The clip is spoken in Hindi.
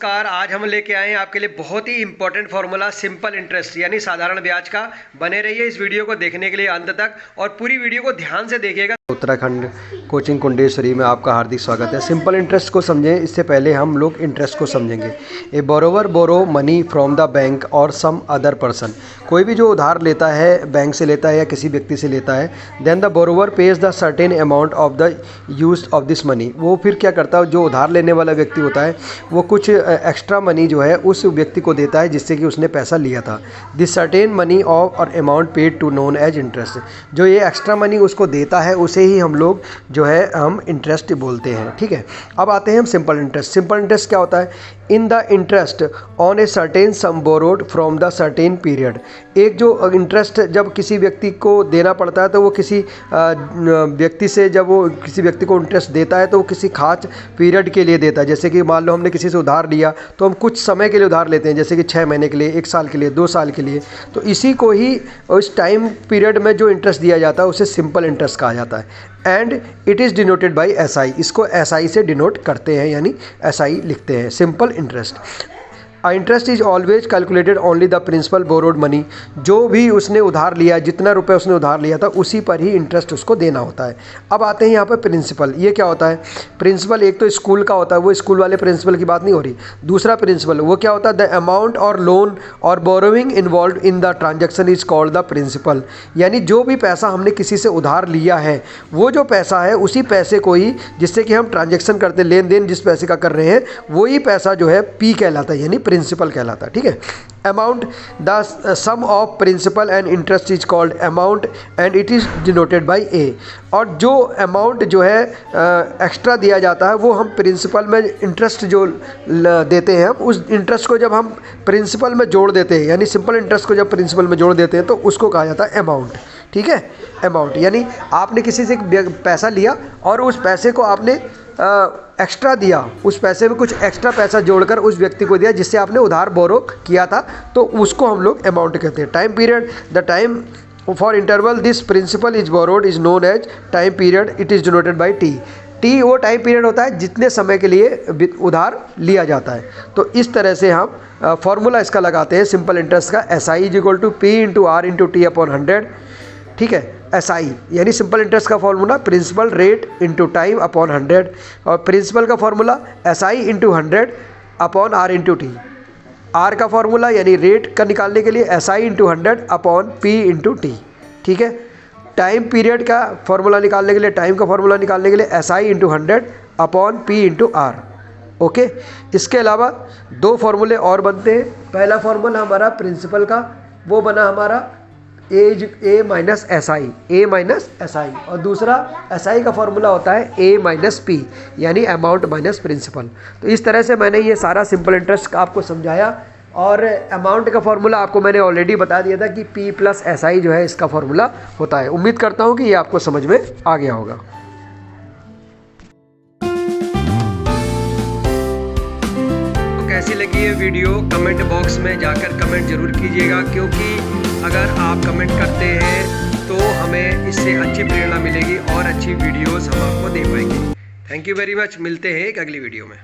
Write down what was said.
नमस्कार। आज हम लेके आए हैं आपके लिए बहुत ही इंपॉर्टेंट फार्मूला सिंपल इंटरेस्ट यानी साधारण ब्याज का। बने रहिए इस वीडियो को देखने के लिए अंत तक और पूरी वीडियो को ध्यान से देखिएगा। उत्तराखंड कोचिंग कुंडेश्वरी में आपका हार्दिक स्वागत है। सिंपल इंटरेस्ट को समझें, इससे पहले हम लोग इंटरेस्ट को समझेंगे। A borrower borrow money from the bank और सम अदर पर्सन। कोई भी जो उधार लेता है, बैंक से लेता है या किसी व्यक्ति से लेता है, then the borrower pays the certain amount of the use of this money. वो फिर क्या करता है, जो उधार लेने वाला व्यक्ति होता है वो कुछ एक्स्ट्रा मनी जो है उस व्यक्ति को देता है जिससे कि उसने पैसा लिया था। दिस सर्टेन मनी ऑफ और amount paid to known as interest. जो ये एक्स्ट्रा मनी उसको देता है उसे ही हम लोग जो है हम इंटरेस्ट बोलते हैं। ठीक है, अब आते हैं हम सिंपल इंटरेस्ट। सिंपल इंटरेस्ट क्या होता है? In the interest on a certain some borrowed from the certain period. एक जो इंटरेस्ट जब किसी व्यक्ति को देना पड़ता है तो वो किसी व्यक्ति से, जब वो किसी व्यक्ति को इंटरेस्ट देता है तो वो किसी खास पीरियड के लिए देता है। जैसे कि मान लो हमने किसी से उधार लिया तो हम कुछ समय के लिए उधार लेते हैं, जैसे कि 6 महीने के लिए, 1 साल के लिए, 2 साल के लिए। तो इसी को ही उस टाइम पीरियड में जो इंटरेस्ट दिया जाता है उसे सिंपल इंटरेस्ट कहा जाता है। And it is denoted by SI। इसको SI से डिनोट करते हैं, यानी SI लिखते हैं, simple interest. Interest is always calculated only the principal borrowed money. जो भी उसने उधार लिया, जितना रुपए उसने उधार लिया था उसी पर ही इंटरेस्ट उसको देना होता है। अब आते हैं यहाँ पर प्रिंसिपल। ये क्या होता है? प्रिंसिपल एक तो स्कूल का होता है, वो स्कूल वाले प्रिंसिपल की बात नहीं हो रही। दूसरा प्रिंसिपल वो क्या होता है? द अमाउंट और लोन और borrowing involve in the transaction is called the principal. यानी जो भी पैसा हमने किसी से उधार लिया है, वो जो पैसा है उसी पैसे को ही, जिससे कि हम ट्रांजेक्शन करते हैं, लेन देन जिस पैसे का कर रहे हैं, वही पैसा जो है P कहलाता है, यानी प्रिंसिपल कहलाता है। ठीक है, amount the sum of principal and interest is called amount and it is denoted by A। और जो अमाउंट जो है एक्स्ट्रा दिया जाता है वो हम प्रिंसिपल में इंटरेस्ट जो देते हैं, उस इंटरेस्ट को जब हम प्रिंसिपल में जोड़ देते हैं, यानी सिंपल इंटरेस्ट को जब प्रिंसिपल में जोड़ देते हैं तो उसको कहा जाता है अमाउंट। ठीक है, अमाउंट यानी आपने किसी से पैसा लिया और उस पैसे को आपने एक्स्ट्रा दिया, उस पैसे में कुछ एक्स्ट्रा पैसा जोड़कर उस व्यक्ति को दिया जिससे आपने उधार बोरो किया था, तो उसको हम लोग अमाउंट कहते हैं। Time period, the time for interval this principal is borrowed is known as time period. It is denoted by T वो टाइम पीरियड होता है जितने समय के लिए उधार लिया जाता है। तो इस तरह से हम फॉर्मूला इसका लगाते हैं सिंपल इंटरेस्ट का। SI is equal to P into R into T upon 100। ठीक है, SI यानी सिंपल इंटरेस्ट का formula principal rate into time upon 100, और प्रिंसिपल का formula SI into 100 upon R into T। R का फॉर्मूला यानी रेट का निकालने के लिए SI into 100 upon P into T। ठीक है, टाइम पीरियड का फॉर्मूला निकालने के लिए, टाइम का फॉर्मूला निकालने के लिए SI into 100 upon P into R। Okay, इसके अलावा 2 फार्मूले और बनते हैं। पहला फार्मूला हमारा प्रिंसिपल का, वो बना हमारा A माइनस SI, और दूसरा SI का फॉर्मूला होता है A माइनस P, यानी अमाउंट माइनस प्रिंसिपल। तो इस तरह से मैंने ये सारा सिंपल इंटरेस्ट आपको समझाया, और अमाउंट का फॉर्मूला आपको मैंने ऑलरेडी बता दिया था कि P प्लस SI जो है इसका फॉर्मूला होता है। उम्मीद करता हूँ कि ये आपको समझ में आ गया होगा। कैसी लगी ये वीडियो कमेंट बॉक्स में जाकर कमेंट जरूर कीजिएगा, क्योंकि अगर आप कमेंट करते हैं तो हमें इससे अच्छी प्रेरणा मिलेगी और अच्छी वीडियोस हम आपको दे पाएंगे। Thank you very much. मिलते हैं एक अगली वीडियो में।